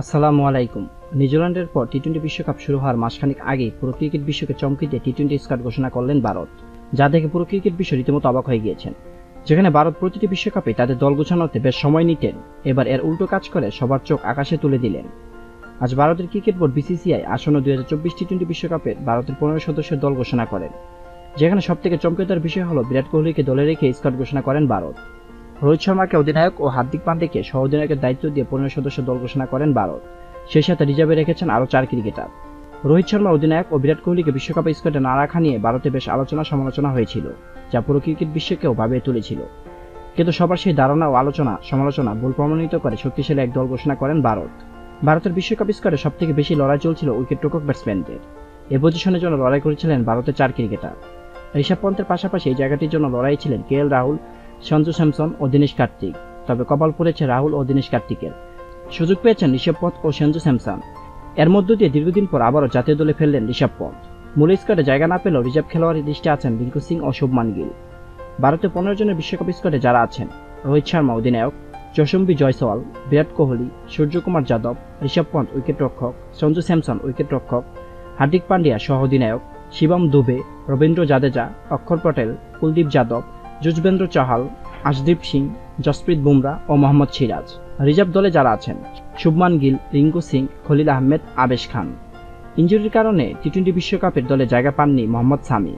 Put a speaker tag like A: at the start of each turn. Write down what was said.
A: আসসালামু আলাইকুম। নিউজিল্যান্ডের পর টি-20 বিশ্বকাপ শুরু হওয়ার মাসখানেক আগেই পুরো ক্রিকেট বিশ্বকে চমকে দিয়ে টি-20 স্কোয়াড ঘোষণা করলেন ভারত, যা দেখে পুরো ক্রিকেট বিশ্ব রীতিমতো অবাক হয়ে গিয়েছেন। যেখানে ভারত প্রতিটি বিশ্বকাপে তাদের দল গোছানোতে বেশ সময় নিতেন, এবার এর উল্টো কাজ করে সবার চোখ আকাশে তুলে দিলেন। আজ ভারতের ক্রিকেট বোর্ড বিসিসিআই আসন্ন 2024 টি-20 বিশ্বকাপের ভারতের 15 সদস্যের দল ঘোষণা করেন। যেখানে সবথেকে চমকে দেওয়ার বিষয় হলো বিরাট কোহলিকে দলে রেখে স্কোয়াড ঘোষণা করেন ভারত। রোহিত শর্মাকে অধিনায়ক ও হার্দিক পান্ডেকে সহ অধিনায়কের দায়িত্ব দিয়ে 15 সদস্য দল ঘোষণা করেন ভারত। সেই সাথে রিজার্ভে রেখেছেন আরও 4 ক্রিকেটার। রোহিত শর্মা অধিনায়ক ও বিরাট কোহলিকে বিশ্বকাপে স্কোয়াডে না রাখা নিয়ে ভারতে বেশ আলোচনা সমালোচনা হয়েছিল, যা পুরো ক্রিকেট বিশ্বকেও ভাবিয়ে তুলেছিল। কিন্তু সবার সেই ধারণা ও সমালোচনা ভুল প্রমাণিত করে শক্তিশালী এক দল ঘোষণা করেন ভারত। ভারতের বিশ্বকাপ স্কোয়াডে সবথেকে বেশি লড়াই চলছিল উইকেট-রক্ষক ব্যাটসম্যানদের। এ পজিশনের জন্য লড়াই করেছিলেন ভারতের 4 ক্রিকেটার। ঋষভ পন্থের পাশাপাশি এই জায়গাটির জন্য লড়াই ছিলেন KL রাহুল, সঞ্জু স্যামসন ও দীনেশ কার্তিক। তবে কপাল পড়েছে রাহুল ও দীনেশ কার্তিকের। সুযোগ পেয়েছেন ঋষভ পন্থ ও সঞ্জু স্যামসন। এর মধ্য দিয়ে দীর্ঘদিন পর আবারও জাতীয় দলে ফেললেন ঋষভ পন্থ। মূল স্কোয়াডে জায়গা না পেলেও রিজার্ভ খেলোয়াড়ের লিস্টে আছেন রিঙ্কু সিং ও শুভমান গিল। ভারতের 15 জনের বিশ্বকাপ স্কোয়াডে যারা আছেন: রোহিত শর্মা অধিনায়ক, যশস্বী জয়সওয়াল, বিরাট কোহলি, সূর্যকুমার যাদব, ঋষভ পন্থ উইকেট-রক্ষক, সঞ্জু স্যামসন উইকেট-রক্ষক, হার্দিক পান্ডিয়া সহ অধিনায়ক, শিবম দুবে, রবীন্দ্র জাদেজা, অক্ষর পটেল, কুলদীপ যাদব, যুজবেন্দ্র চাহাল, আশদীপ সিং, জসপ্রীত বুমরা ও মোহাম্মদ সিরাজ। রিজার্ভ দলে যারা আছেন: শুভমান গিল, রিঙ্কু সিং, খলিল আহমেদ, আবেশ খান। ইনজুরির কারণে টি-20 বিশ্বকাপের দলে জায়গা পাননি মোহাম্মদ সামি।